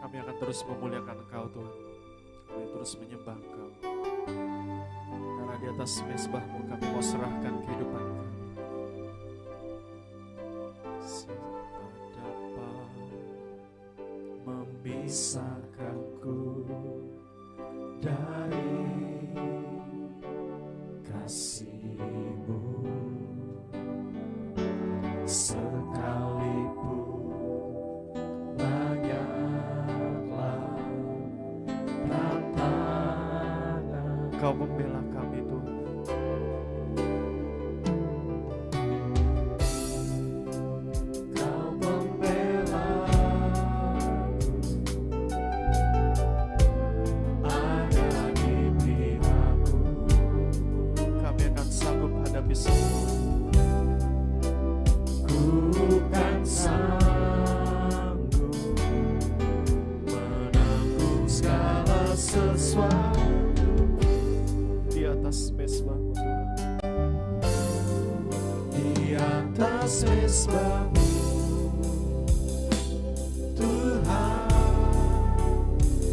Kami akan terus memuliakan Engkau Tuhan. Kami terus menyembah Engkau. Karena di atas mezbah-Mu kami mau serahkan kehidupan kami. Siapa dapat memisahkanku dari kasih-Mu? Sekalipun banyaklah tantangan, Kau membela kami Tuhan. Kau membela ada di pihakku. Kami akan sanggup hadapi semua. Ku kan sanggup menanggung segala sesuatu di atas mezbah-Mu Tuhan. Di atas mezbah-Mu Tuhan,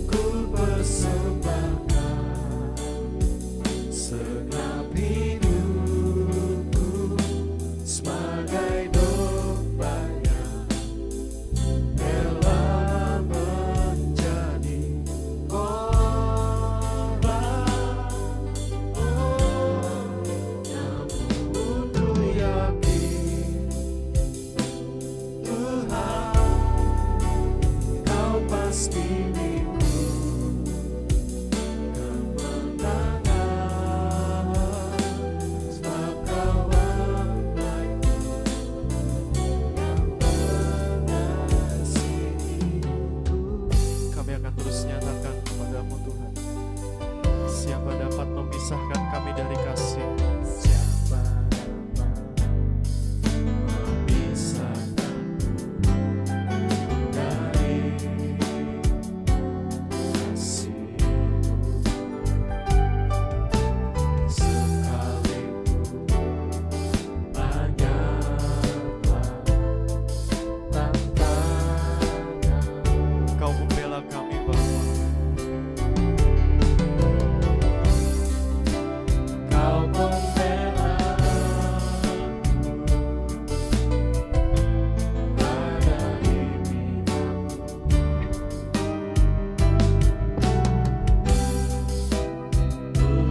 ku persembahkan segenap hidupku sebagai domba yang rela menjadi korban. Namun ku yakin Tuhan, Kau pasti milikku kemenangan, sebab Kau kami akan terus nyatakan kepada-Mu Tuhan. Siapa dapat memisahkan kami dari kasih? Siapa dapat memisahkan dari kasih-Mu? Sekalipun banyaklah tantangan, Kau membela kami Bapa. Kau membela ada di pihakku.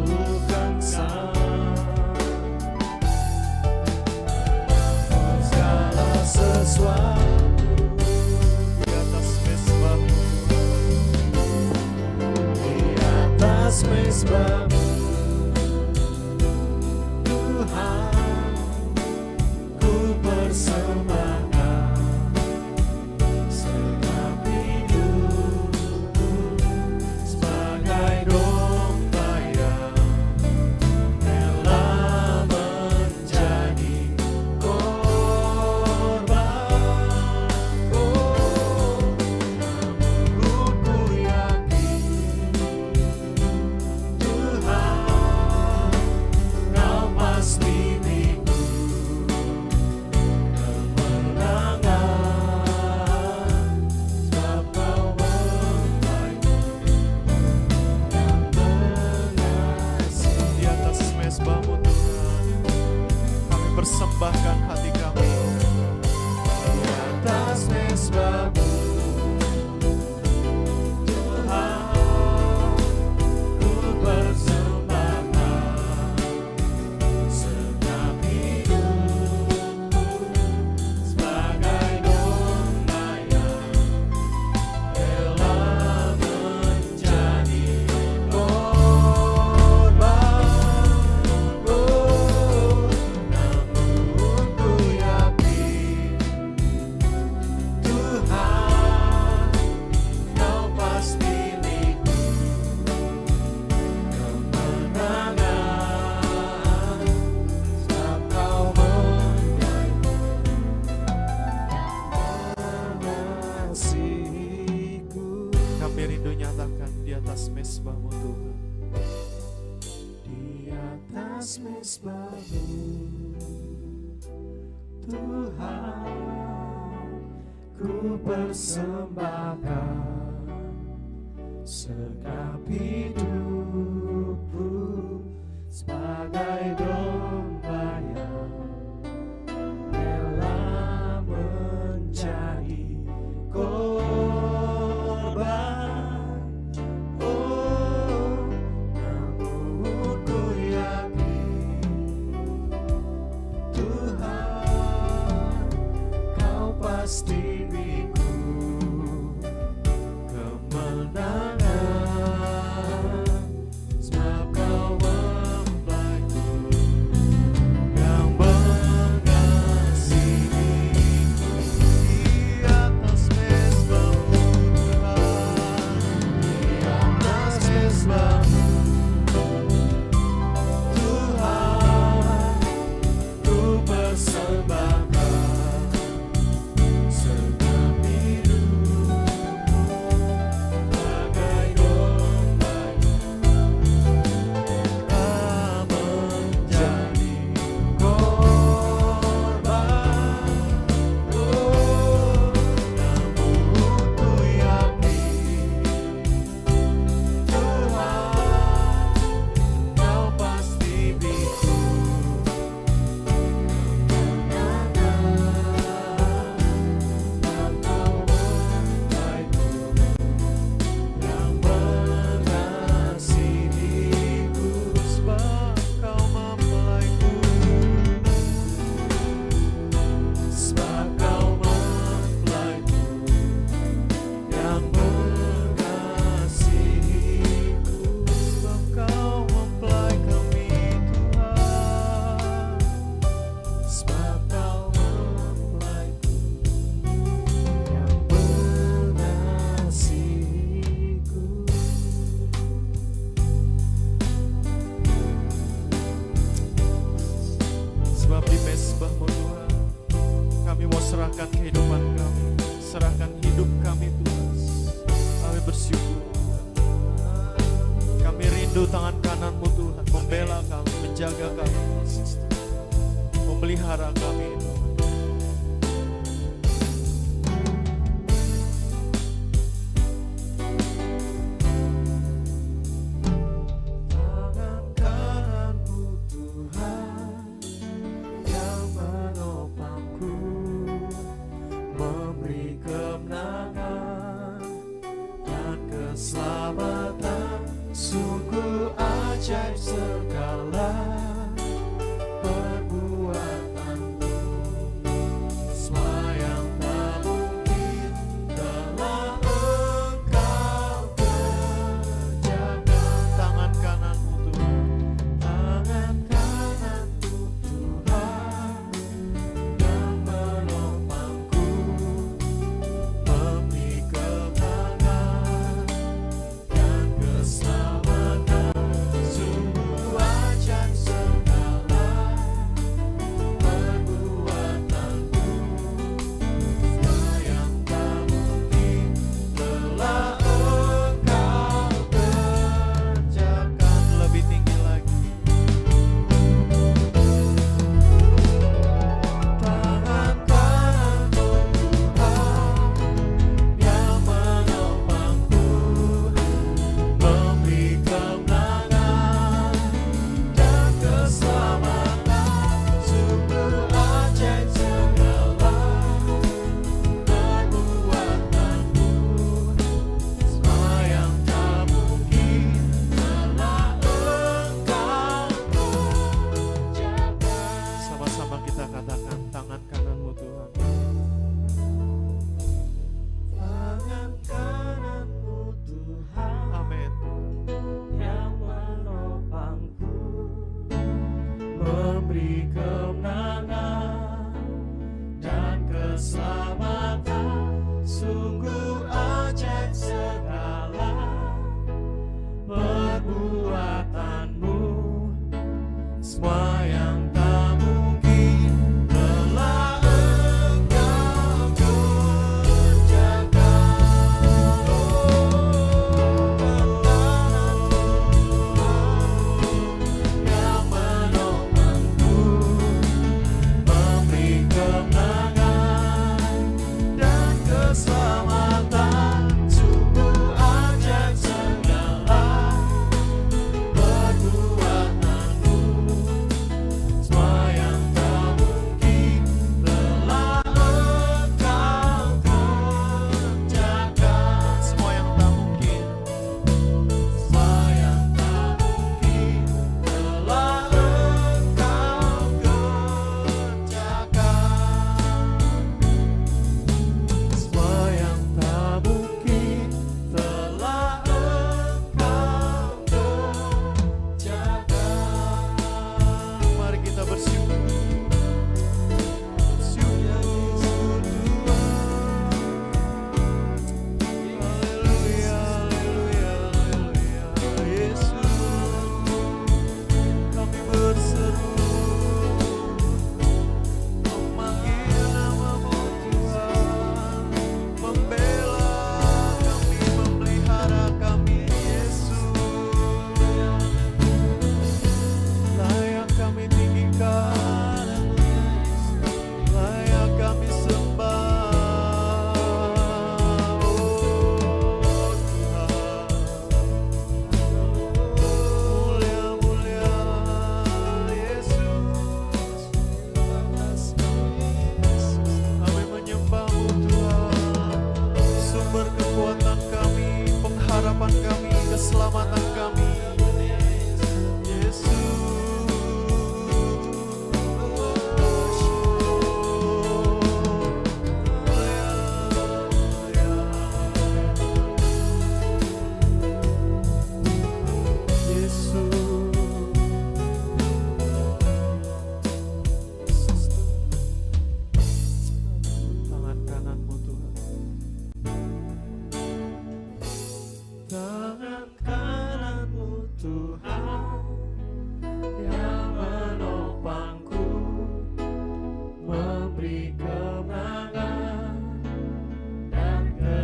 Bukan segala sesuatu di atas mezbah-Mu, di atas mezbah-Mu Tuhan, ku persembahkan segenap hidupku sebagai domba yang rela menjadi korban. Namun ku yakin Tuhan, Kau pasti milikku kemenangan, sebab Kau membaiku yang mengasihi. Di atas mezbah-Mu Tuhan, kami persembahkan hati kami. Di atas mezbah-Mu Tuhan, ku persembahkan segenap hidupku sebagai domba yang rela menjadi korban. Namun ku yakin Tuhan, Kau pasti milikku kemenangan, sebab Kau mengasihiku. Kami rindu nyatakan di atas mezbah-Mu Tuhan. Di atas mezbah-Mu Tuhan, ku persembahkan segenap hidupku sebagai domba yang rela menjadi korban. Oh, namun ku yakin Tuhan, Kau pasti beriku kemenangan, sebab Kau mempelaiku yang mengasihiku. Di atas mezbahmu Tuhan, di atas mezbahmu Tuhan, ku persembahkan segenap hidupku bagai domba yang menjadi korban. Oh, namun ku yakin Tuhan, Kau pasti beriku kemenangan, dan Kau mempelaiku yang mengasihiku, sebab Kau mempelaiku, sebab Kau mempelaiku yang mengasihiku, sebab Kau mempelai kami Tuhan, sebab Kau mempelaiku yang mengasihiku. Sebab di mezbah-Mu Tuhan, kami mau serahkan kehidupan kami, serahkan hidup kami Tuhan. Kami bersyukur Tuhan. Kami rindu tangan kanan-Mu Tuhan, membela kami, menjaga kami, memelihara kami Tuhan. Tangan kananmu Tuhan yang menopangku, memberi kemenangan dan keselamatan. Sungguh ajaib segala perbuatanmu.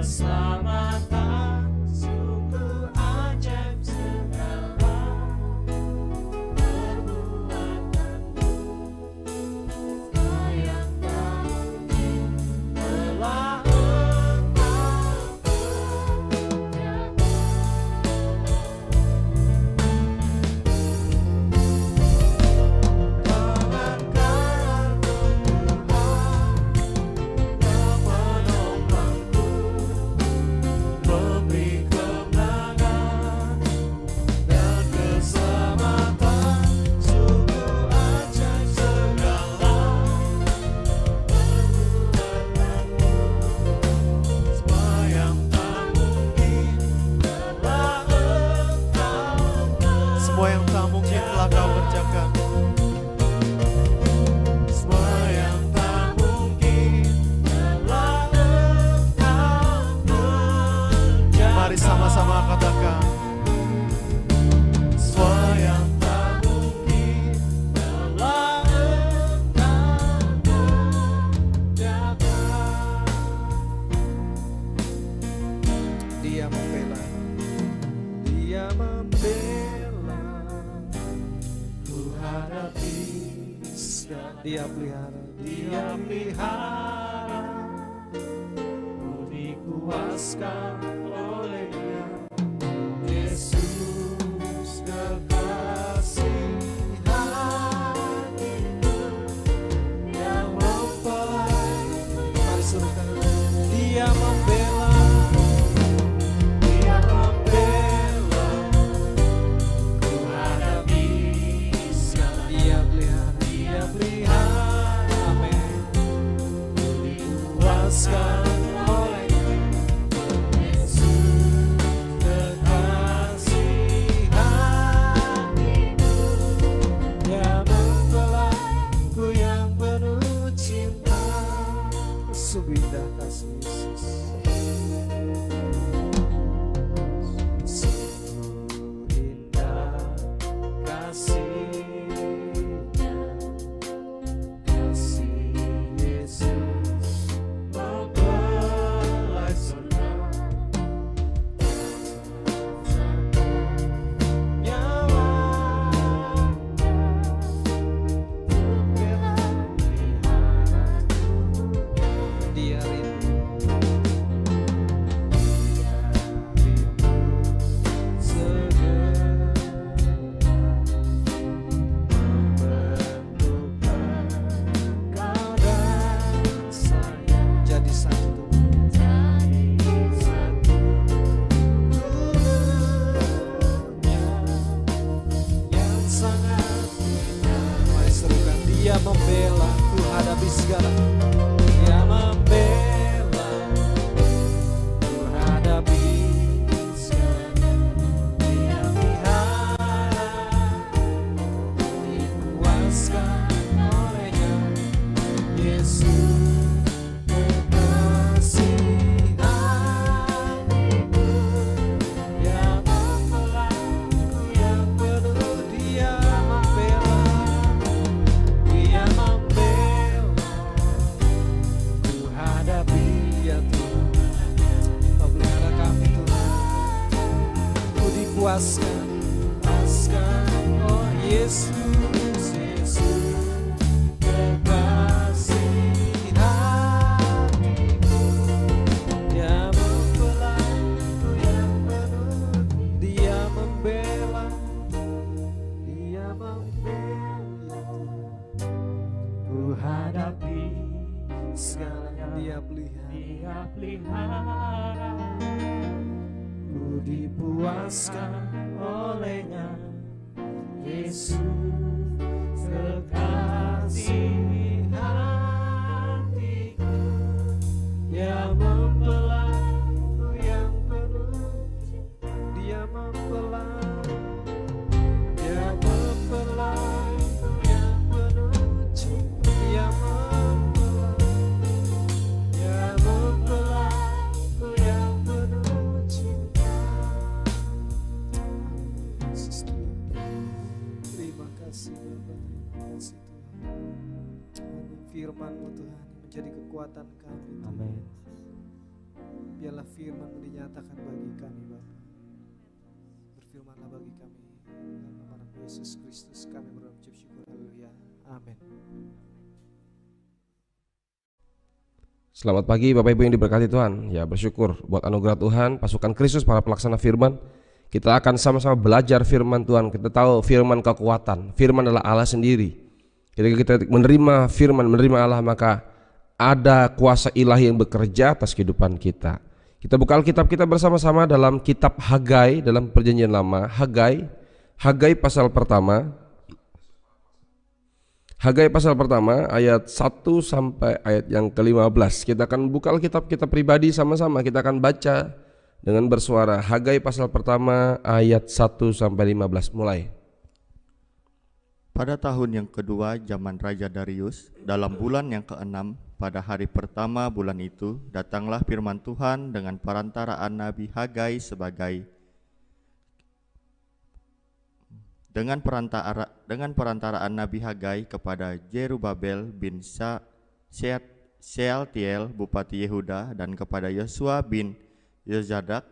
keselamatan, sungguh ajaib segala perbuatanmu. Sayang tak mungkin telah Engkau kerjakan. Tangan kanan Semua yang tak mungkin telah Kau kerjakan. semua yang tak mungkin telah Engkau kerjakan. Mari sama-sama katakan. Semua yang tak mungkin telah Engkau kerjakan. Dia membela, Dia membela, Ku hadapi segala, Dia pelihara, Dia pelihara, ku dikuaskan olehnya. Yesus kekasih hatiku, yang mempelai. mari serukan. Dia membela, Dia membela, ku hadapi segala, Dia pelihara, Dia pelihara, amin. ku dikuaskan olehnya. Yesus kekasih hatiku, Dia mempelai, ku yang penuh cinta. Sungguh indah kasih Yesus. Sungguh indah kasih-Nya, kasih Yesus mempelai surga. Dia rindu, jadi satu. Mari serukan. Dia membela, ku hadapi segala. Dia membela, ku hadapi segala. Dia pelihara, dikuaskan olehnya. Yesus kekasih hatiku, Dia mempelai, ku yang penuh. Dia membela, Dia membela, ku hadapi. Ya Tuhan, Kau pelihara kami Tuhan. Ku dikuaskan, Oh Yesus, Yesus kekasih hatiku, Dia mempelai, ku yang penuh. Dia membela, Dia membela, ku hadapi segalanya. Dia pelihara. Dia pelihara, ku dipuaskan olehnya. Yesus kekasih hatiku, Dia mempelai, ku yang penuh. Dia membela, Dia mempelai, ku yang penuh cinta. Dia membela, Dia mempelai, ku yang penuh cinta. Yesus Tuhan. Terima kasih Bapa, terima kasih Tuhan. Firman-Mu Tuhan yang menjadi kekuatan kami. Amin. Biarlah firman dinyatakan bagi kami Bapa. Berfirmanlah bagi kami. Dalam nama Yesus Kristus kami berucap syukur. Haleluya. Amin. Selamat pagi Bapak Ibu yang diberkati Tuhan. Ya, bersyukur buat anugerah Tuhan, pasukan Kristus para pelaksana firman. Kita akan sama-sama belajar firman Tuhan. Kita tahu firman kekuatan. Firman adalah Allah sendiri. Ketika kita menerima firman, menerima Allah, maka ada kuasa ilahi yang bekerja atas kehidupan kita. Kita buka Alkitab kita bersama-sama dalam kitab Hagai dalam Perjanjian Lama. Hagai pasal pertama. Hagai pasal pertama ayat 1 sampai ayat yang ke-15. Kita akan buka Alkitab kita pribadi sama-sama. Kita akan baca dengan bersuara. Hagai pasal pertama ayat 1 sampai 15 mulai. Pada tahun yang kedua zaman Raja Darius, dalam bulan yang ke-6, pada hari pertama bulan itu, datanglah firman Tuhan dengan perantaraan Nabi Hagai dengan perantaraan Nabi Hagai kepada Jerubabel bin Shealtiel bupati Yehuda dan kepada Yosua bin Yozadak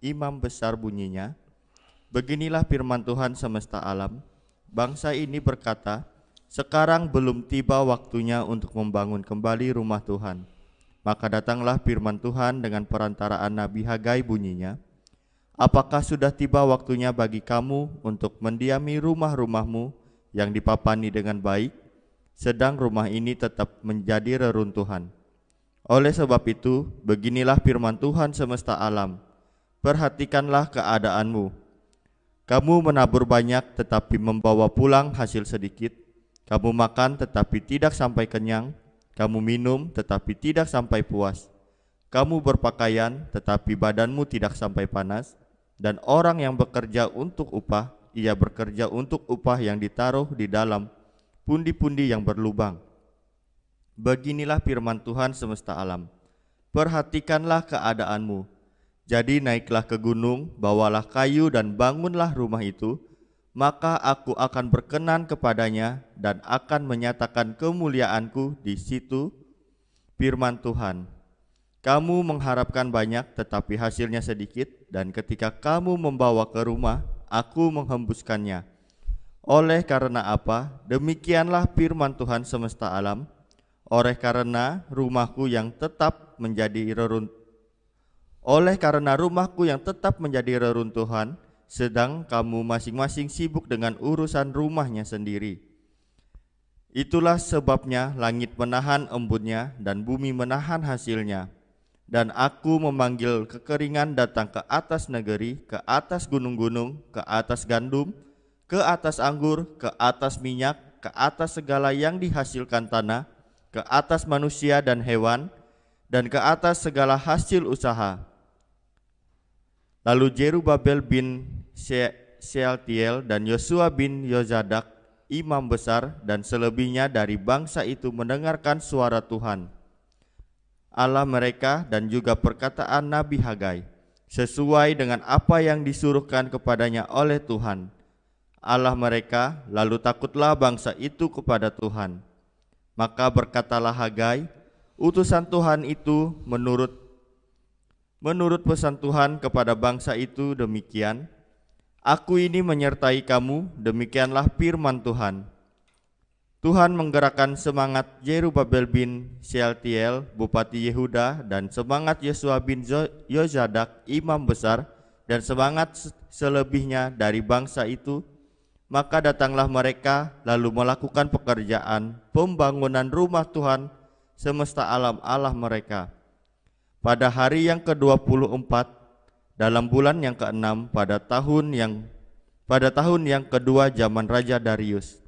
imam besar bunyinya, beginilah firman Tuhan semesta alam, bangsa ini berkata, sekarang belum tiba waktunya untuk membangun kembali rumah Tuhan. Maka datanglah firman Tuhan dengan perantaraan Nabi Hagai bunyinya, apakah sudah tiba waktunya bagi kamu untuk mendiami rumah-rumahmu yang dipapani dengan baik, sedang rumah ini tetap menjadi reruntuhan? Oleh sebab itu, beginilah firman Tuhan semesta alam, perhatikanlah keadaanmu. Kamu menabur banyak tetapi membawa pulang hasil sedikit. Kamu makan tetapi tidak sampai kenyang. Kamu minum tetapi tidak sampai puas. Kamu berpakaian tetapi badanmu tidak sampai panas. Dan orang yang bekerja untuk upah, ia bekerja untuk upah yang ditaruh di dalam pundi-pundi yang berlubang. Beginilah firman Tuhan semesta alam, perhatikanlah keadaanmu. Jadi naiklah ke gunung, bawalah kayu dan bangunlah rumah itu, maka aku akan berkenan kepadanya dan akan menyatakan kemuliaanku di situ. Firman Tuhan, kamu mengharapkan banyak tetapi hasilnya sedikit, dan ketika kamu membawa ke rumah, aku menghembuskannya. Oleh karena apa? Demikianlah firman Tuhan semesta alam, oleh karena rumahku yang tetap menjadi reruntuhan, sedang kamu masing-masing sibuk dengan urusan rumahnya sendiri. Itulah sebabnya langit menahan embunnya dan bumi menahan hasilnya. Dan aku memanggil kekeringan datang ke atas negeri, ke atas gunung-gunung, ke atas gandum, ke atas anggur, ke atas minyak, ke atas segala yang dihasilkan tanah, ke atas manusia dan hewan, dan ke atas segala hasil usaha. Lalu Jerubabel bin Shealtiel dan Yosua bin Yozadak, imam besar, dan selebihnya dari bangsa itu mendengarkan suara Tuhan Allah mereka dan juga perkataan Nabi Hagai, sesuai dengan apa yang disuruhkan kepadanya oleh Tuhan Allah mereka. Lalu takutlah bangsa itu kepada Tuhan. Maka berkatalah Hagai, utusan Tuhan itu menurut pesan Tuhan kepada bangsa itu demikian, aku ini menyertai kamu, demikianlah firman Tuhan. Tuhan menggerakkan semangat Jerubabel bin Shealtiel bupati Yehuda dan semangat Yosua bin Yozadak imam besar dan semangat selebihnya dari bangsa itu. Maka datanglah mereka lalu melakukan pekerjaan pembangunan rumah Tuhan semesta alam Allah mereka. Pada hari yang ke-24 dalam bulan yang ke-6 pada tahun yang kedua zaman Raja Darius.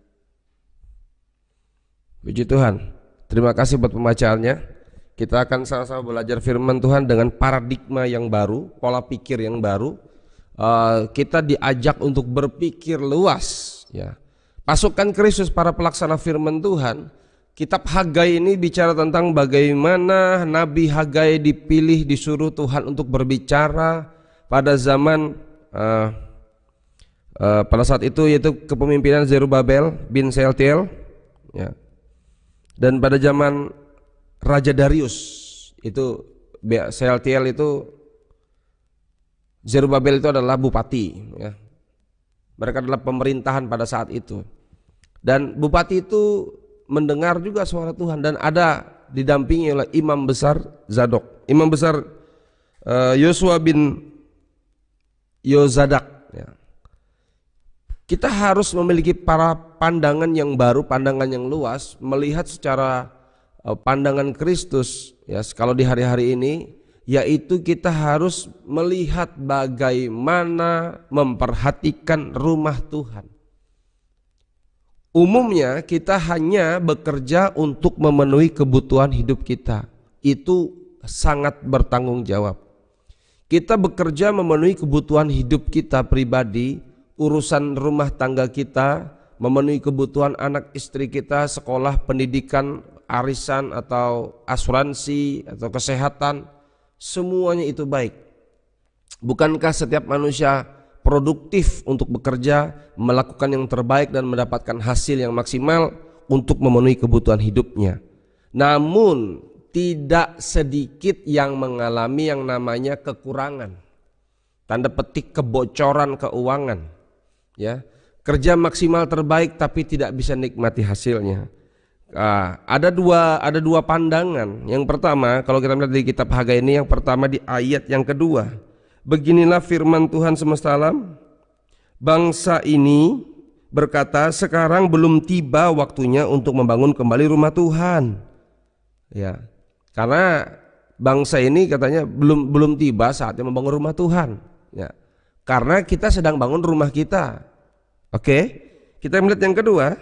Puji Tuhan. Terima kasih buat pembacaannya. Kita akan sama-sama belajar firman Tuhan dengan paradigma yang baru, pola pikir yang baru. Kita diajak untuk berpikir luas, ya. Pasukan Kristus para pelaksana firman Tuhan. Kitab Hagai ini bicara tentang bagaimana Nabi Hagai dipilih, disuruh Tuhan untuk berbicara pada zaman pada saat itu, yaitu kepemimpinan Zerubabel bin Shealtiel, ya. Dan pada zaman Raja Darius itu Sealtiel itu, Zerubabel itu adalah bupati, ya. Mereka adalah pemerintahan pada saat itu. Dan bupati itu mendengar juga suara Tuhan dan ada didampingi oleh imam besar Zadok, imam besar Yosua bin Yozadak, ya. Kita harus memiliki para pandangan yang baru, pandangan yang luas, melihat secara pandangan Kristus, ya. Kalau di hari-hari ini, yaitu kita harus melihat bagaimana memperhatikan rumah Tuhan. Umumnya kita hanya bekerja untuk memenuhi kebutuhan hidup kita. Itu sangat bertanggung jawab. Kita bekerja memenuhi kebutuhan hidup kita pribadi, urusan rumah tangga kita, memenuhi kebutuhan anak istri kita, sekolah, pendidikan, arisan atau asuransi atau kesehatan, semuanya itu baik. Bukankah setiap manusia produktif untuk bekerja, melakukan yang terbaik dan mendapatkan hasil yang maksimal untuk memenuhi kebutuhan hidupnya? Namun tidak sedikit yang mengalami yang namanya kekurangan, tanda petik kebocoran keuangan, ya. Kerja maksimal terbaik tapi tidak bisa nikmati hasilnya. Ada dua pandangan. Yang pertama, kalau kita melihat di kitab Hagai ini, yang pertama di ayat yang kedua, beginilah firman Tuhan semesta alam, bangsa ini berkata, sekarang belum tiba waktunya untuk membangun kembali rumah Tuhan. Ya, karena bangsa ini katanya belum tiba saatnya membangun rumah Tuhan. Ya, karena kita sedang bangun rumah kita. Oke, kita melihat yang kedua,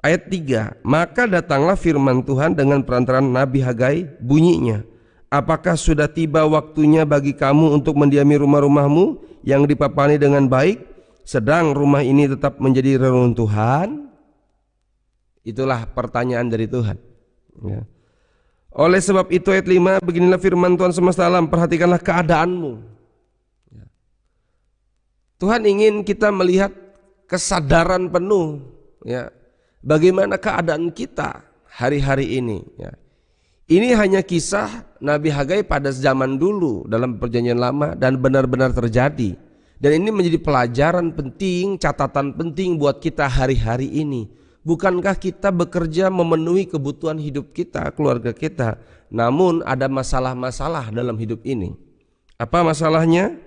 ayat 3. Maka datanglah firman Tuhan dengan perantaraan Nabi Hagai, bunyinya, apakah sudah tiba waktunya bagi kamu untuk mendiami rumah-rumahmu yang dipapani dengan baik, sedang rumah ini tetap menjadi reruntuhan? Itulah pertanyaan dari Tuhan, ya. Oleh sebab itu ayat 5, beginilah firman Tuhan semesta alam, perhatikanlah keadaanmu. Ya. Tuhan ingin kita melihat kesadaran penuh, ya, bagaimana keadaan kita hari-hari ini, ya. Ini hanya kisah Nabi Hagai pada zaman dulu dalam perjanjian lama dan benar-benar terjadi. Dan ini menjadi pelajaran penting, catatan penting buat kita hari-hari ini. Bukankah kita bekerja memenuhi kebutuhan hidup kita, keluarga kita, namun ada masalah-masalah dalam hidup ini. Apa masalahnya?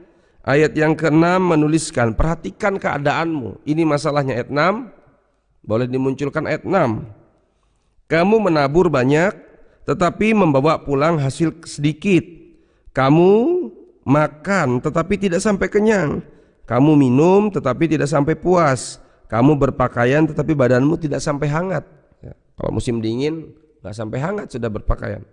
Ayat yang ke-6 menuliskan, perhatikan keadaanmu. Ini masalahnya ayat 6. Boleh dimunculkan ayat 6. Kamu menabur banyak tetapi membawa pulang hasil sedikit. Kamu makan tetapi tidak sampai kenyang. Kamu minum tetapi tidak sampai puas. Kamu berpakaian tetapi badanmu tidak sampai hangat. Ya, kalau musim dingin gak sampai hangat sudah berpakaian.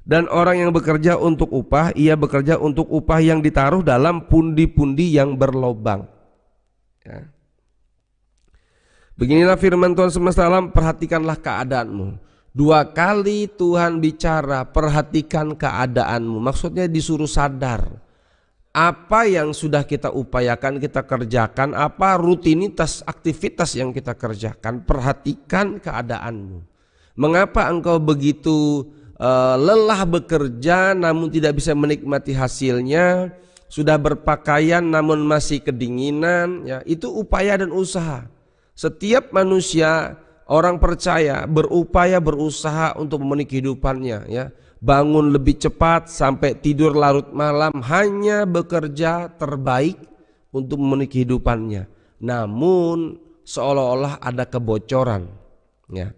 Dan orang yang bekerja untuk upah, ia bekerja untuk upah yang ditaruh dalam pundi-pundi yang berlobang. Ya. Beginilah firman Tuhan semesta alam, perhatikanlah keadaanmu. 2 kali Tuhan bicara, perhatikan keadaanmu. Maksudnya disuruh sadar. Apa yang sudah kita upayakan, kita kerjakan, apa rutinitas, aktivitas yang kita kerjakan, perhatikan keadaanmu. Mengapa engkau begitu lelah bekerja namun tidak bisa menikmati hasilnya, sudah berpakaian namun masih kedinginan, ya, itu upaya dan usaha. Setiap manusia, orang percaya, berupaya berusaha untuk memenuhi kehidupannya, ya. Bangun lebih cepat sampai tidur larut malam, hanya bekerja terbaik untuk memenuhi kehidupannya. Namun seolah-olah ada kebocoran, ya.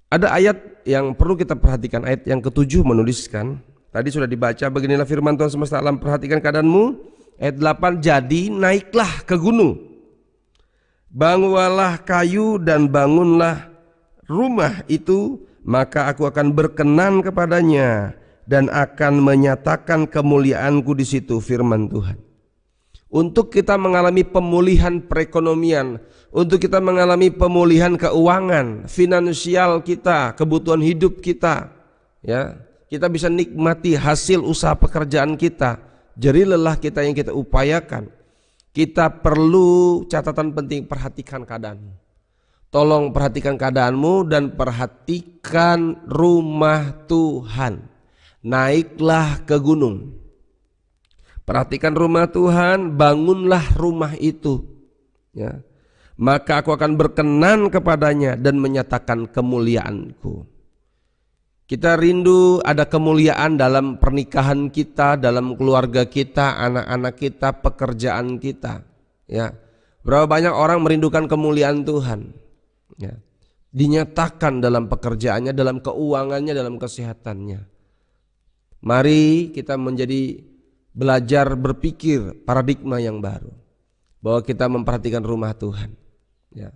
Ada ayat yang perlu kita perhatikan, ayat yang ke-7 menuliskan, tadi sudah dibaca, beginilah firman Tuhan semesta alam, perhatikan keadaanmu. Ayat 8, jadi naiklah ke gunung, bangunlah kayu dan bangunlah rumah itu, maka aku akan berkenan kepadanya dan akan menyatakan kemuliaanku di situ, firman Tuhan. Untuk kita mengalami pemulihan perekonomian, untuk kita mengalami pemulihan keuangan, finansial kita, kebutuhan hidup kita, ya, kita bisa nikmati hasil usaha pekerjaan kita, jerih lelah kita yang kita upayakan. Kita perlu catatan penting, perhatikan keadaanmu. tolong perhatikan keadaanmu dan perhatikan rumah Tuhan. Naiklah ke gunung. Perhatikan rumah Tuhan, bangunlah rumah itu. Ya. Maka aku akan berkenan kepadanya dan menyatakan kemuliaanku. Kita rindu ada kemuliaan dalam pernikahan kita, dalam keluarga kita, anak-anak kita, pekerjaan kita. Ya, berapa banyak orang merindukan kemuliaan Tuhan. Ya, dinyatakan dalam pekerjaannya, dalam keuangannya, dalam kesehatannya. Mari kita belajar berpikir paradigma yang baru, bahwa kita memperhatikan rumah Tuhan. Ya.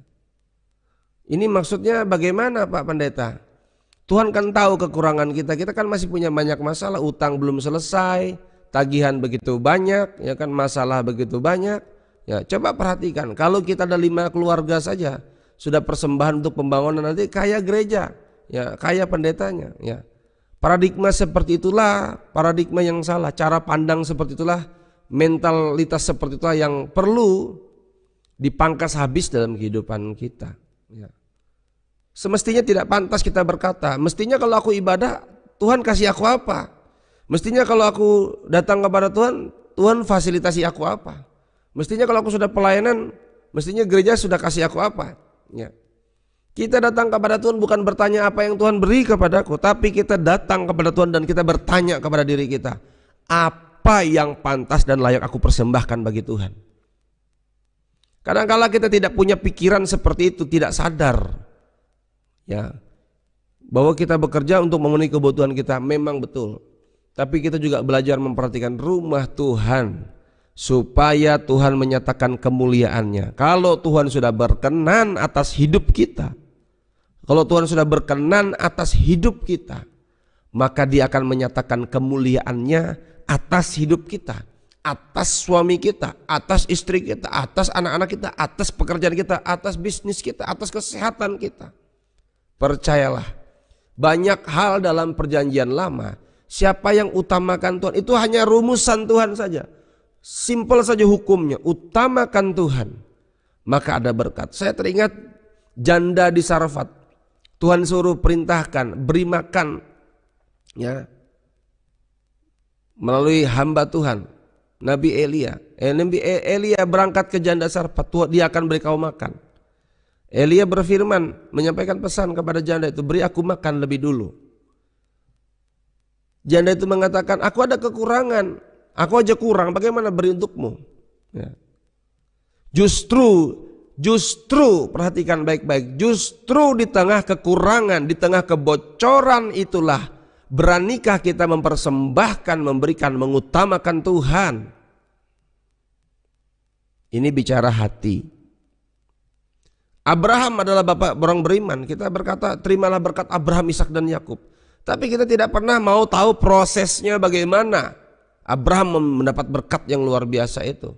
Ini maksudnya bagaimana Pak Pendeta? Tuhan kan tahu kekurangan kita. Kita kan masih punya banyak masalah, utang belum selesai, tagihan begitu banyak, ya kan, masalah begitu banyak. Ya, coba perhatikan, kalau kita ada 5 keluarga saja sudah persembahan untuk pembangunan, nanti kaya gereja, ya, kaya pendetanya, ya. Paradigma seperti itulah paradigma yang salah, cara pandang seperti itulah, mentalitas seperti itulah yang perlu dipangkas habis dalam kehidupan kita. Ya. Semestinya tidak pantas kita berkata, mestinya kalau aku ibadah, Tuhan kasih aku apa? Mestinya kalau aku datang kepada Tuhan, Tuhan fasilitasi aku apa? Mestinya kalau aku sudah pelayanan, mestinya gereja sudah kasih aku apa? Ya. Kita datang kepada Tuhan bukan bertanya apa yang Tuhan beri kepadaku, tapi kita datang kepada Tuhan dan kita bertanya kepada diri kita, apa yang pantas dan layak aku persembahkan bagi Tuhan? Kadang-kala kita tidak punya pikiran seperti itu, tidak sadar, ya, bahwa kita bekerja untuk memenuhi kebutuhan kita, memang betul. Tapi kita juga belajar memperhatikan rumah Tuhan, supaya Tuhan menyatakan kemuliaannya. Kalau Tuhan sudah berkenan atas hidup kita, kalau Tuhan sudah berkenan atas hidup kita, maka Dia akan menyatakan kemuliaannya atas hidup kita, atas suami kita, atas istri kita, atas anak-anak kita, atas pekerjaan kita, atas bisnis kita, atas kesehatan kita. Percayalah, banyak hal dalam perjanjian lama, siapa yang utamakan Tuhan, itu hanya rumusan Tuhan saja. Simpel saja hukumnya, utamakan Tuhan, maka ada berkat. Saya teringat janda di Sarfat, Tuhan suruh perintahkan, beri makan, ya, melalui hamba Tuhan, Nabi Elia. Nabi Elia berangkat ke janda Sarfat, Tuhan, dia akan beri kau makan. Elia berfirman, menyampaikan pesan kepada janda itu, beri aku makan lebih dulu. Janda itu mengatakan, aku ada kekurangan, aku aja kurang, bagaimana beri untukmu? Ya. Justru perhatikan baik-baik, justru di tengah kekurangan, di tengah kebocoran itulah beranikah kita mempersembahkan, memberikan, mengutamakan Tuhan. Ini bicara hati. Abraham adalah bapak orang beriman. Kita berkata terimalah berkat Abraham, Ishak dan Yakub. Tapi kita tidak pernah mau tahu prosesnya bagaimana Abraham mendapat berkat yang luar biasa itu.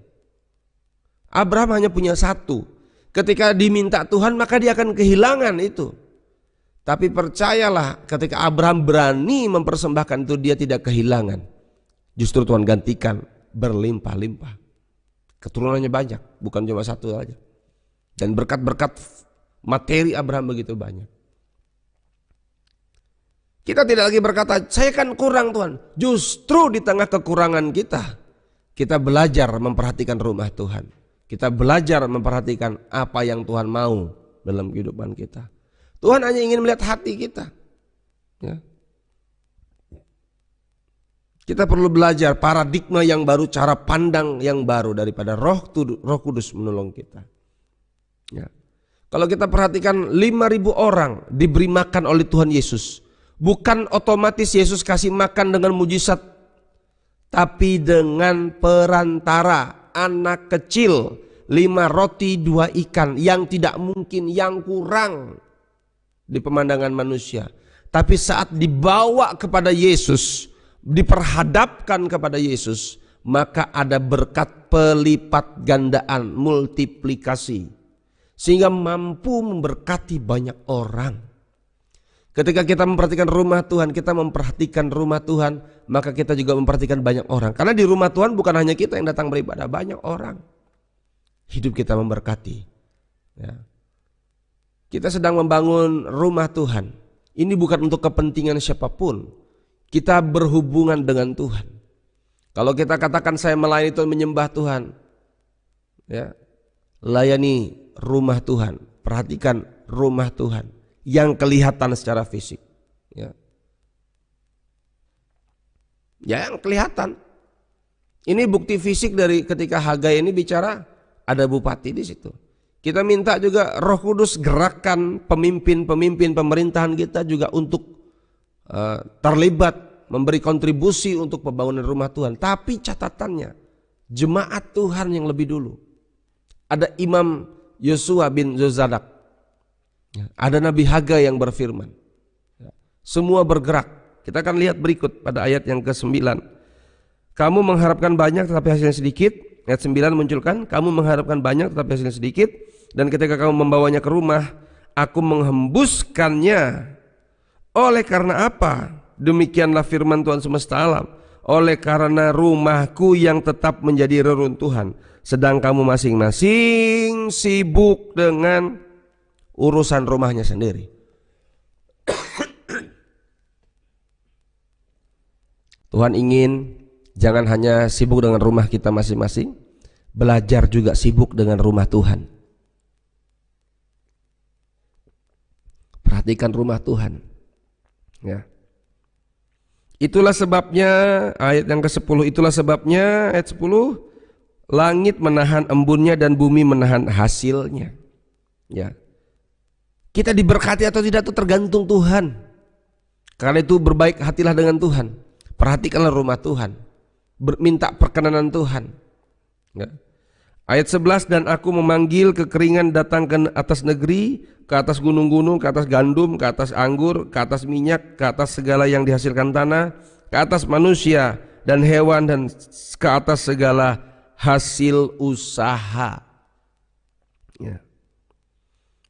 Abraham hanya punya satu. Ketika diminta Tuhan maka dia akan kehilangan itu. Tapi percayalah, ketika Abraham berani mempersembahkan itu, dia tidak kehilangan. Justru Tuhan gantikan berlimpah-limpah. Keturunannya banyak, bukan cuma satu saja. Dan berkat-berkat materi Abraham begitu banyak. Kita tidak lagi berkata, saya kan kurang Tuhan. Justru di tengah kekurangan kita belajar memperhatikan rumah Tuhan. Kita belajar memperhatikan apa yang Tuhan mau dalam kehidupan kita. Tuhan hanya ingin melihat hati kita. Ya. Kita perlu belajar paradigma yang baru, cara pandang yang baru daripada Roh Kudus menolong kita. Ya. Kalau kita perhatikan 5.000 orang diberi makan oleh Tuhan Yesus. Bukan otomatis Yesus kasih makan dengan mujizat, tapi dengan perantara anak kecil, 5 roti 2 ikan yang tidak mungkin, yang kurang di pemandangan manusia. Tapi saat dibawa kepada Yesus, diperhadapkan kepada Yesus, maka ada berkat pelipat gandaan, multiplikasi, sehingga mampu memberkati banyak orang. Ketika kita memperhatikan rumah Tuhan, kita memperhatikan rumah Tuhan, maka kita juga memperhatikan banyak orang. Karena di rumah Tuhan bukan hanya kita yang datang beribadah, banyak orang. Hidup kita memberkati. Ya. Kita sedang membangun rumah Tuhan. Ini bukan untuk kepentingan siapapun. Kita berhubungan dengan Tuhan. Kalau kita katakan saya melayani Tuhan, menyembah Tuhan, ya, layani rumah Tuhan. Perhatikan rumah Tuhan yang kelihatan secara fisik, ya. Yang kelihatan. Ini bukti fisik dari ketika Hagai ini bicara, ada bupati di situ. Kita minta juga Roh Kudus gerakan pemimpin-pemimpin pemerintahan kita juga untuk terlibat, memberi kontribusi untuk pembangunan rumah Tuhan. Tapi catatannya, jemaat Tuhan yang lebih dulu. Ada Imam Yosua bin Yozadak, ada Nabi Hagai yang berfirman. Semua bergerak. Kita akan lihat berikut pada ayat yang ke-9. Kamu mengharapkan banyak tetapi hasilnya sedikit. Ayat 9 munculkan, kamu mengharapkan banyak tetapi hasilnya sedikit, dan ketika kamu membawanya ke rumah, aku menghembuskannya. Oleh karena apa? Demikianlah firman Tuhan semesta alam. Oleh karena rumahku yang tetap menjadi reruntuhan, sedang kamu masing-masing sibuk dengan urusan rumahnya sendiri. Tuhan ingin jangan hanya sibuk dengan rumah kita masing-masing, belajar juga sibuk dengan rumah Tuhan. Perhatikan rumah Tuhan, ya. Itulah sebabnya ayat yang ke-10, itulah sebabnya ayat 10, langit menahan embunnya dan bumi menahan hasilnya. Ya. Kita diberkati atau tidak itu tergantung Tuhan. Karena itu berbaik hatilah dengan Tuhan. Perhatikanlah rumah Tuhan. Minta perkenanan Tuhan. Ya. Ayat 11, dan aku memanggil kekeringan datang ke atas negeri, ke atas gunung-gunung, ke atas gandum, ke atas anggur, ke atas minyak, ke atas segala yang dihasilkan tanah, ke atas manusia dan hewan, dan ke atas segala hasil usaha. Ya.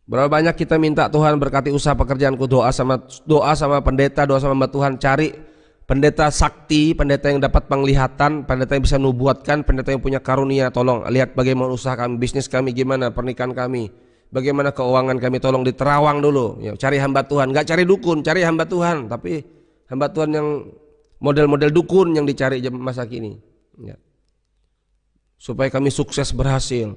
Berapa banyak kita minta Tuhan berkati usaha pekerjaanku, doa sama pendeta, doa sama Mbak Tuhan, cari pendeta sakti, pendeta yang dapat penglihatan, pendeta yang bisa nubuatkan, pendeta yang punya karunia. Tolong lihat bagaimana usaha kami, bisnis kami gimana, pernikahan kami, bagaimana keuangan kami, tolong diterawang dulu. Ya, cari hamba Tuhan, nggak cari dukun, cari hamba Tuhan. Tapi hamba Tuhan yang model-model dukun yang dicari masa kini, ya. Supaya kami sukses berhasil.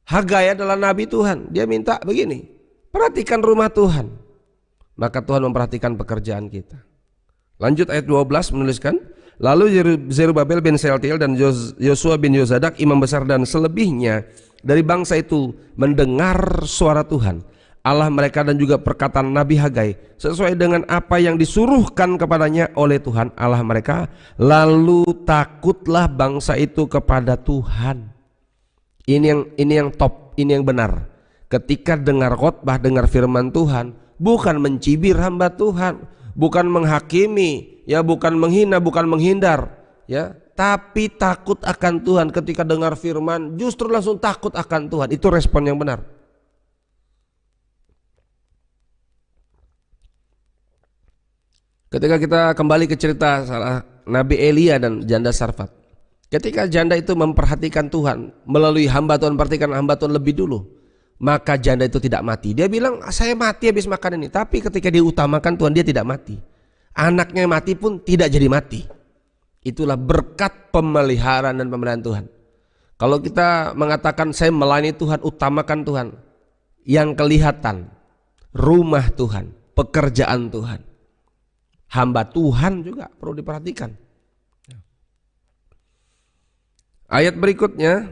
Hagai adalah nabi Tuhan, dia minta begini, perhatikan rumah Tuhan. Maka Tuhan memperhatikan pekerjaan kita. Lanjut ayat 12 menuliskan, lalu Zerubabel bin Sealtiel dan Yosua bin Yozadak imam besar dan selebihnya dari bangsa itu mendengar suara Tuhan Allah mereka dan juga perkataan Nabi Hagai sesuai dengan apa yang disuruhkan kepadanya oleh Tuhan Allah mereka, lalu takutlah bangsa itu kepada Tuhan. Ini yang top, ini yang benar. Ketika dengar khotbah, dengar firman Tuhan, bukan mencibir hamba Tuhan, bukan menghakimi, ya, bukan menghina, bukan menghindar, ya, tapi takut akan Tuhan. Ketika dengar firman, justru langsung takut akan Tuhan. Itu respon yang benar. Ketika kita kembali ke cerita Nabi Elia dan janda Sarfat, ketika janda itu memperhatikan Tuhan melalui hamba Tuhan, perhatikan hamba Tuhan lebih dulu, maka janda itu tidak mati. Dia bilang, saya mati habis makan ini. Tapi ketika dia utamakan Tuhan, dia tidak mati. Anaknya mati pun tidak jadi mati. Itulah berkat pemeliharaan dan pemeliharaan Tuhan. Kalau kita mengatakan saya melayani Tuhan, utamakan Tuhan, yang kelihatan rumah Tuhan, pekerjaan Tuhan, hamba Tuhan juga perlu diperhatikan. Ayat berikutnya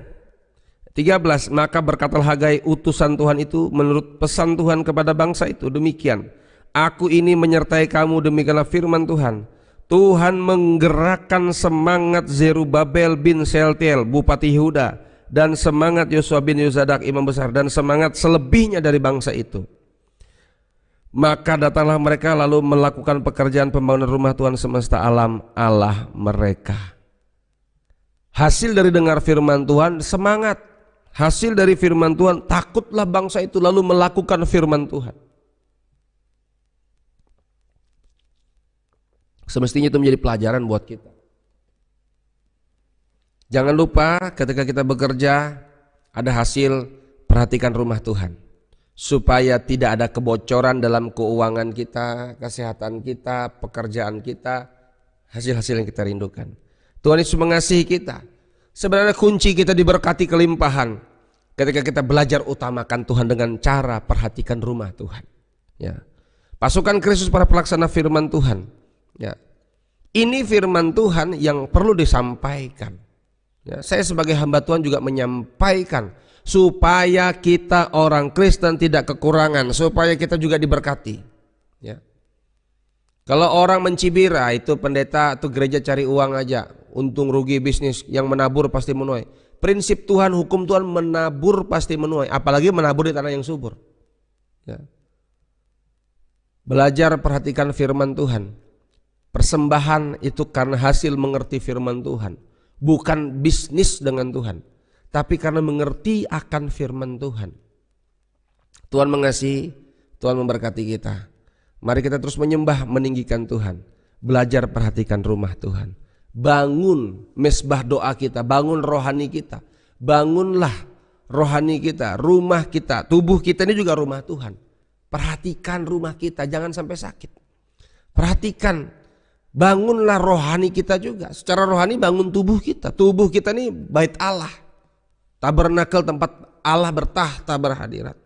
13, maka berkatalah Hagai utusan Tuhan itu menurut pesan Tuhan kepada bangsa itu, demikian, aku ini menyertai kamu, demikianlah firman Tuhan. Tuhan menggerakkan semangat Zerubabel bin Sealtiel bupati Yehuda, dan semangat Yosua bin Yozadak imam besar, dan semangat selebihnya dari bangsa itu. Maka datanglah mereka lalu melakukan pekerjaan pembangunan rumah Tuhan semesta alam Allah mereka. Hasil dari dengar firman Tuhan, semangat. Hasil dari firman Tuhan, takutlah bangsa itu lalu melakukan firman Tuhan. Semestinya itu menjadi pelajaran buat kita. Jangan lupa ketika kita bekerja ada hasil, perhatikan rumah Tuhan. supaya tidak ada kebocoran dalam keuangan kita, kesehatan kita, pekerjaan kita, hasil-hasil yang kita rindukan. Tuhan Yesus mengasihi kita. Sebenarnya kunci kita diberkati kelimpahan ketika kita belajar utamakan Tuhan dengan cara perhatikan rumah Tuhan. Ya. Pasukan Kristus para pelaksana firman Tuhan. Ya. Ini firman Tuhan yang perlu disampaikan. Ya, saya sebagai hamba Tuhan juga menyampaikan supaya kita orang Kristen tidak kekurangan, supaya kita juga diberkati. Ya. Kalau orang mencibir, itu pendeta atau gereja cari uang aja, untung rugi bisnis, yang menabur pasti menuai. Prinsip Tuhan, hukum Tuhan, menabur pasti menuai, apalagi menabur di tanah yang subur. Ya. Belajar perhatikan firman Tuhan. Persembahan itu karena hasil mengerti firman Tuhan, bukan bisnis dengan Tuhan, tapi karena mengerti akan firman Tuhan. Tuhan mengasihi, Tuhan memberkati kita. Mari kita terus menyembah, meninggikan Tuhan, belajar perhatikan rumah Tuhan. Bangun mesbah doa kita, bangun rohani kita. Bangunlah rohani kita, rumah kita, tubuh kita ini juga rumah Tuhan. Perhatikan rumah kita, jangan sampai sakit. Perhatikan, bangunlah rohani kita juga. Secara rohani bangun tubuh kita. Tubuh kita ini bait Allah, tabernakel tempat Allah bertahta berhadirat.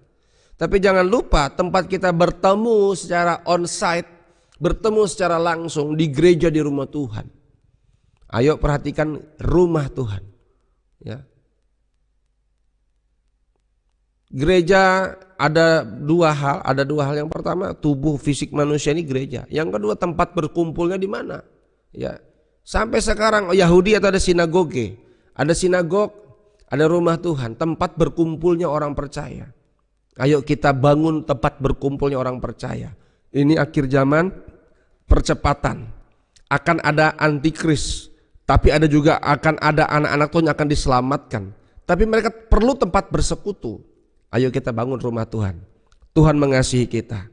Tapi jangan lupa tempat kita bertemu secara onsite, bertemu secara langsung di gereja, di rumah Tuhan. Ayo perhatikan rumah Tuhan. Ya. Gereja ada dua hal. Yang pertama, tubuh fisik manusia ini gereja. Yang kedua, tempat berkumpulnya di mana? Ya. Sampai sekarang Yahudi atau ada sinagoge, ada sinagog, ada rumah Tuhan, tempat berkumpulnya orang percaya. Ayo kita bangun tempat berkumpulnya orang percaya. Ini akhir zaman, percepatan. Akan ada antikris, tapi ada juga akan ada anak-anak Tuhan yang akan diselamatkan. Tapi mereka perlu tempat bersekutu. Ayo kita bangun rumah Tuhan. Tuhan mengasihi kita.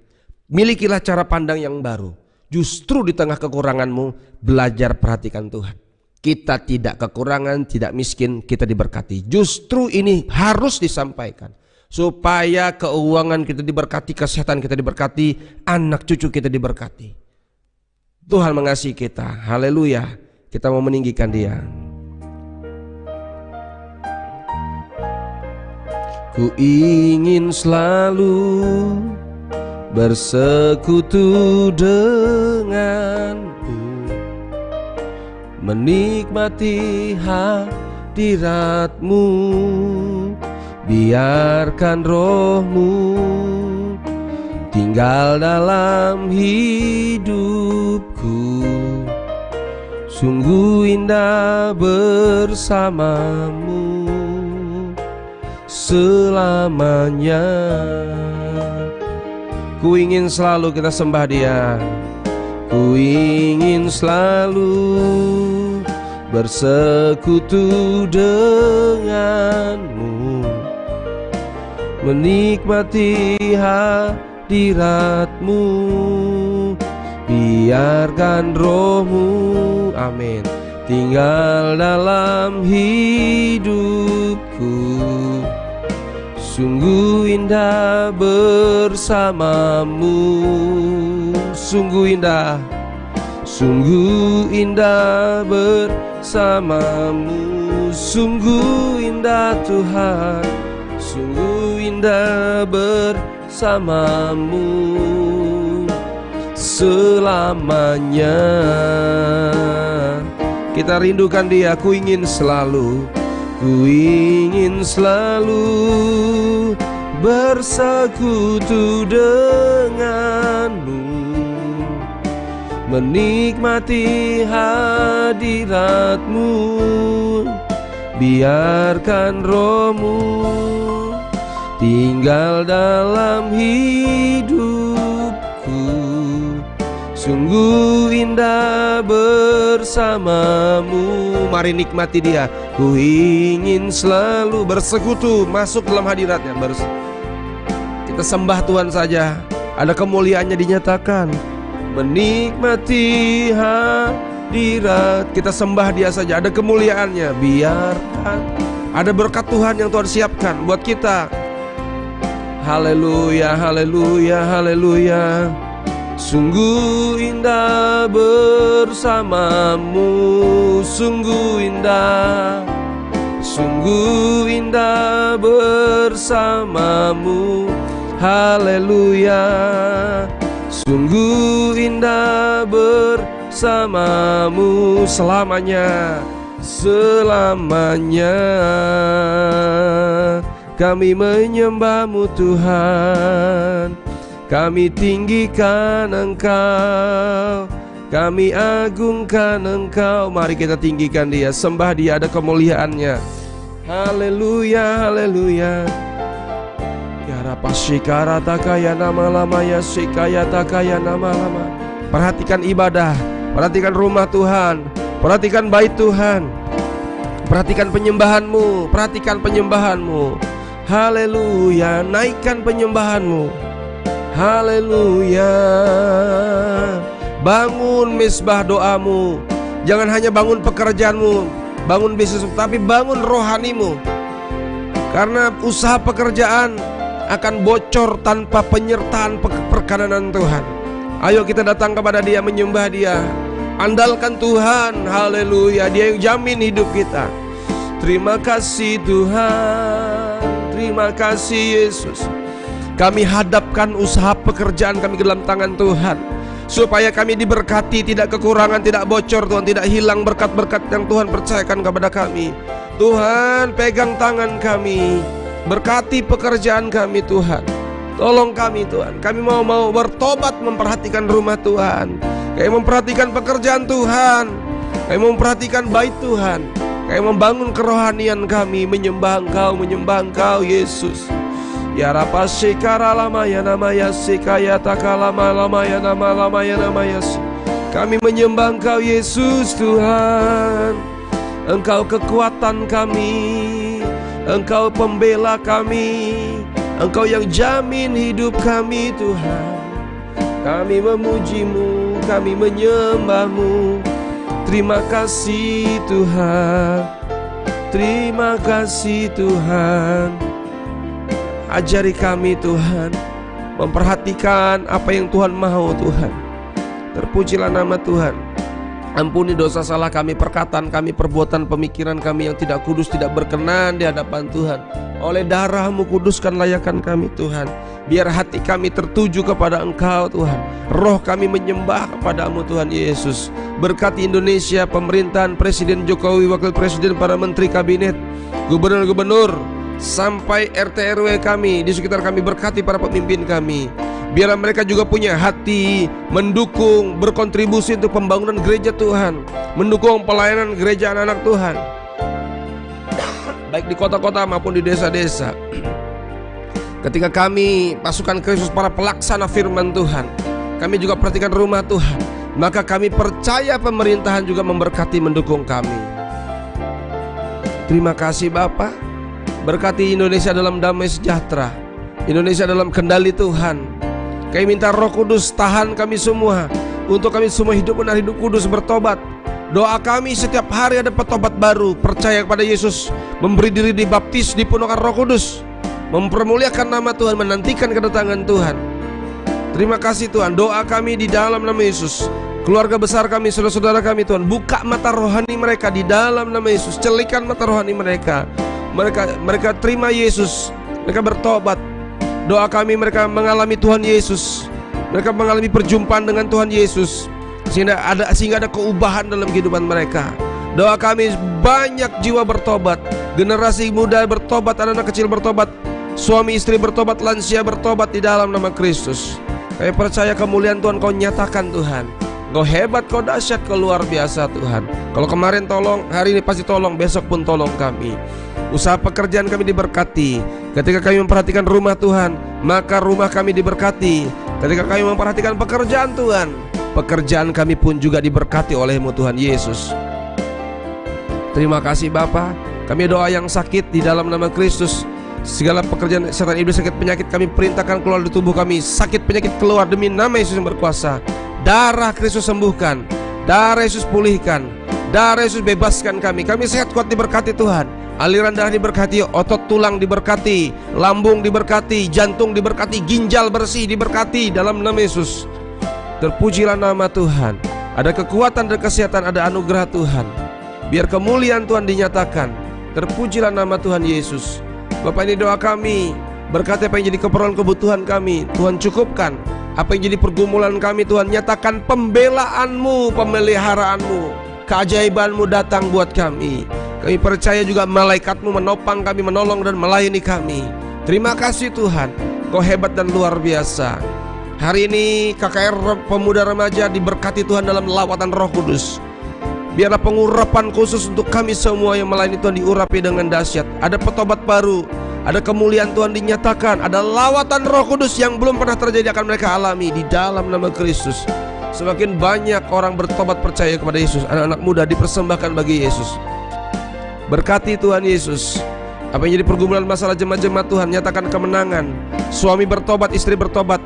Milikilah cara pandang yang baru. Justru di tengah kekuranganmu, belajar perhatikan Tuhan. Kita tidak kekurangan, tidak miskin, kita diberkati. Justru ini harus disampaikan. Supaya keuangan kita diberkati, kesehatan kita diberkati, anak cucu kita diberkati. Tuhan mengasihi kita. Haleluya. Kita mau meninggikan Dia. Ku ingin selalu bersekutu denganmu, menikmati hadiratmu. Biarkan rohmu tinggal dalam hidupku. Sungguh indah bersamamu selamanya. Ku ingin selalu kita sembah Dia. Ku ingin selalu bersekutu denganmu, menikmati hadiratmu. Biarkan rohmu, amin, tinggal dalam hidupku. Sungguh indah bersamamu. Sungguh indah bersamamu. Sungguh indah Tuhan, sungguh indah bersamamu selamanya. Kita rindukan Dia. Ku ingin selalu bersekutu denganmu, menikmati hadiratmu. Biarkan rohmu tinggal dalam hidupku. Sungguh indah bersamamu. Mari nikmati Dia. Ku ingin selalu bersekutu, masuk dalam hadiratnya. Kita sembah Tuhan saja. Ada kemuliaannya dinyatakan. Menikmati hadirat, kita sembah Dia saja. Ada kemuliaannya. Biarkan ada berkat Tuhan yang Tuhan siapkan buat kita. Haleluya, haleluya, haleluya. Sungguh indah bersamamu, sungguh indah, sungguh indah bersamamu. Haleluya, sungguh indah bersamamu selamanya, selamanya. Kami menyembah-Mu Tuhan, kami tinggikan Engkau, kami agungkan Engkau. Mari kita tinggikan Dia, sembah Dia, ada kemuliaannya. Haleluya, haleluya. Yarapashikara takaya nama lama ya sikaya takaya nama lama. Perhatikan ibadah, perhatikan rumah Tuhan, perhatikan bait Tuhan, perhatikan penyembahan-Mu, perhatikan penyembahan-Mu. Haleluya, naikkan penyembahan-Mu. Haleluya. Bangun misbah doamu. Jangan hanya bangun pekerjaanmu, bangun bisnis, tapi bangun rohanimu. Karena usaha pekerjaan akan bocor tanpa penyertaan perkenanan Tuhan. Ayo kita datang kepada Dia, menyembah Dia, andalkan Tuhan. Haleluya, Dia yang jamin hidup kita. Terima kasih Tuhan, terima kasih Yesus. Kami hadapkan usaha pekerjaan kami ke dalam tangan Tuhan, supaya kami diberkati, tidak kekurangan, tidak bocor Tuhan, tidak hilang berkat-berkat yang Tuhan percayakan kepada kami. Tuhan, pegang tangan kami, berkati pekerjaan kami Tuhan. Tolong kami Tuhan, kami mau bertobat, memperhatikan rumah Tuhan, kami memperhatikan pekerjaan Tuhan, kami memperhatikan bait Tuhan, kami membangun kerohanian kami, menyembah Engkau Yesus. Ya rapasikara lama ya nama ya sikaya takalama lama ya nama ya. Kami menyembah Engkau Yesus Tuhan. Engkau kekuatan kami, Engkau pembela kami, Engkau yang jamin hidup kami Tuhan. Kami memuji-Mu, kami menyembah-Mu. Terima kasih Tuhan, terima kasih Tuhan. Ajari kami Tuhan, memperhatikan apa yang Tuhan mau Tuhan. Terpujilah nama Tuhan. Ampuni dosa salah kami, perkataan kami, perbuatan, pemikiran kami yang tidak kudus, tidak berkenan di hadapan Tuhan. Oleh darah-Mu kuduskan layakan kami Tuhan. Biar hati kami tertuju kepada Engkau Tuhan. Roh kami menyembah kepada-Mu Tuhan Yesus. Berkati Indonesia, pemerintahan, Presiden Jokowi, Wakil Presiden, para menteri kabinet, gubernur-gubernur, sampai RT RW kami di sekitar kami. Berkati para pemimpin kami, biar mereka juga punya hati mendukung, berkontribusi untuk pembangunan gereja Tuhan, mendukung pelayanan gereja anak-anak Tuhan, baik di kota-kota maupun di desa-desa. Ketika kami pasukan Kristus, para pelaksana firman Tuhan, kami juga perhatikan rumah Tuhan, maka kami percaya pemerintahan juga memberkati, mendukung kami. Terima kasih Bapa. Berkati Indonesia dalam damai sejahtera, Indonesia dalam kendali Tuhan. Kami minta Roh Kudus tahan kami semua, untuk kami semua hidup benar, hidup kudus, bertobat. Doa kami setiap hari ada petobat baru, percaya kepada Yesus, memberi diri dibaptis, dipenuhkan Roh Kudus, mempermuliakan nama Tuhan, menantikan kedatangan Tuhan. Terima kasih Tuhan. Doa kami di dalam nama Yesus, keluarga besar kami, saudara-saudara kami Tuhan, buka mata rohani mereka di dalam nama Yesus, celikan mata rohani mereka. Mereka terima Yesus, mereka bertobat. Doa kami mereka mengalami Tuhan Yesus, mereka mengalami perjumpaan dengan Tuhan Yesus, sehingga ada keubahan dalam kehidupan mereka. Doa kami banyak jiwa bertobat, generasi muda bertobat, anak-anak kecil bertobat, suami istri bertobat, lansia bertobat di dalam nama Kristus. Kami percaya kemuliaan Tuhan Kau nyatakan Tuhan. Kau hebat, Kau dahsyat, Kau luar biasa Tuhan. Kalau kemarin tolong, hari ini pasti tolong, besok pun tolong kami. Usaha pekerjaan kami diberkati. Ketika kami memperhatikan rumah Tuhan, maka rumah kami diberkati. Ketika kami memperhatikan pekerjaan Tuhan, pekerjaan kami pun juga diberkati oleh-Mu Tuhan Yesus. Terima kasih Bapa. Kami doa yang sakit di dalam nama Kristus, segala pekerjaan setan iblis, sakit penyakit kami perintahkan keluar dari tubuh kami. Sakit penyakit keluar demi nama Yesus yang berkuasa. Darah Kristus sembuhkan, darah Yesus pulihkan, darah Yesus bebaskan kami. Kami sehat kuat diberkati Tuhan. aliran darah diberkati, otot tulang diberkati, lambung diberkati, jantung diberkati, ginjal bersih diberkati dalam nama Yesus. Terpujilah nama Tuhan. Ada kekuatan dan kesehatan, ada anugerah Tuhan. Biar kemuliaan Tuhan dinyatakan. Terpujilah nama Tuhan Yesus. Bapak, ini doa kami. Berkati apa yang jadi keperluan kebutuhan kami, Tuhan cukupkan. Apa yang jadi pergumulan kami, Tuhan nyatakan pembelaanmu, pemeliharaanmu, keajaibanmu datang buat kami. Kami percaya juga malaikatmu menopang kami, menolong dan melayani kami. Terima kasih Tuhan, Kau hebat dan luar biasa. Hari ini KKR Pemuda Remaja diberkati Tuhan dalam lawatan Roh Kudus. Biarlah pengurapan khusus untuk kami semua yang melayani Tuhan diurapi dengan dahsyat. Ada petobat baru, ada kemuliaan Tuhan dinyatakan, ada lawatan Roh Kudus yang belum pernah terjadi akan mereka alami di dalam nama Kristus. Semakin banyak orang bertobat percaya kepada Yesus, anak-anak muda dipersembahkan bagi Yesus. Berkati Tuhan Yesus. Apa yang jadi pergumulan masalah jemaat-jemaat Tuhan, nyatakan kemenangan. Suami bertobat, istri bertobat,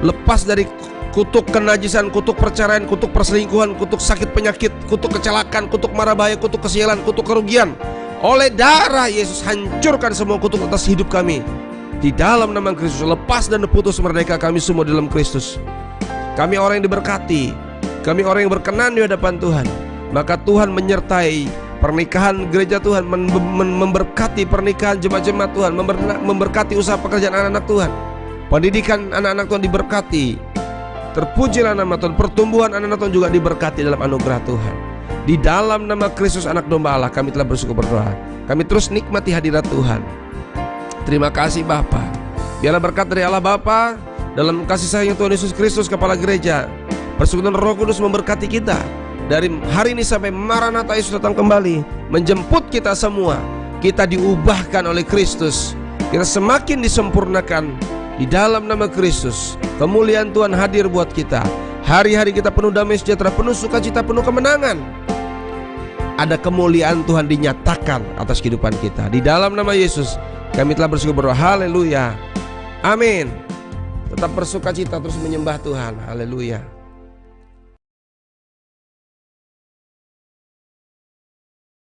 lepas dari kutuk kenajisan, kutuk perceraian, kutuk perselingkuhan, kutuk sakit penyakit, kutuk kecelakaan, kutuk mara bahaya, kutuk kesialan, kutuk kerugian. Oleh darah Yesus hancurkan semua kutuk atas hidup kami di dalam nama Kristus. Lepas dan putus merdeka kami semua di dalam Kristus. Kami orang yang diberkati, kami orang yang berkenan di hadapan Tuhan. Maka Tuhan menyertai pernikahan gereja Tuhan, memberkati pernikahan jemaat-jemaat Tuhan, memberkati usaha pekerjaan anak-anak Tuhan, pendidikan anak-anak Tuhan diberkati. Terpujilah nama Tuhan. Pertumbuhan anak-anak Tuhan juga diberkati dalam anugerah Tuhan. Di dalam nama Kristus Anak Domba Allah kami telah bersyukur berdoa. Kami terus nikmati hadirat Tuhan. Terima kasih Bapa. Biarlah berkat dari Allah Bapa, dalam kasih sayang Tuhan Yesus Kristus Kepala Gereja, persekutuan Roh Kudus memberkati kita dari hari ini sampai Maranatha Yesus datang kembali, menjemput kita semua. Kita diubahkan oleh Kristus, kita semakin disempurnakan di dalam nama Kristus. Kemuliaan Tuhan hadir buat kita. Hari-hari kita penuh damai sejahtera, penuh sukacita, penuh kemenangan. Ada kemuliaan Tuhan dinyatakan atas kehidupan kita. Di dalam nama Yesus kami telah bersyukur berdoa. Haleluya. Amin. Tetap bersukacita, terus menyembah Tuhan. Haleluya.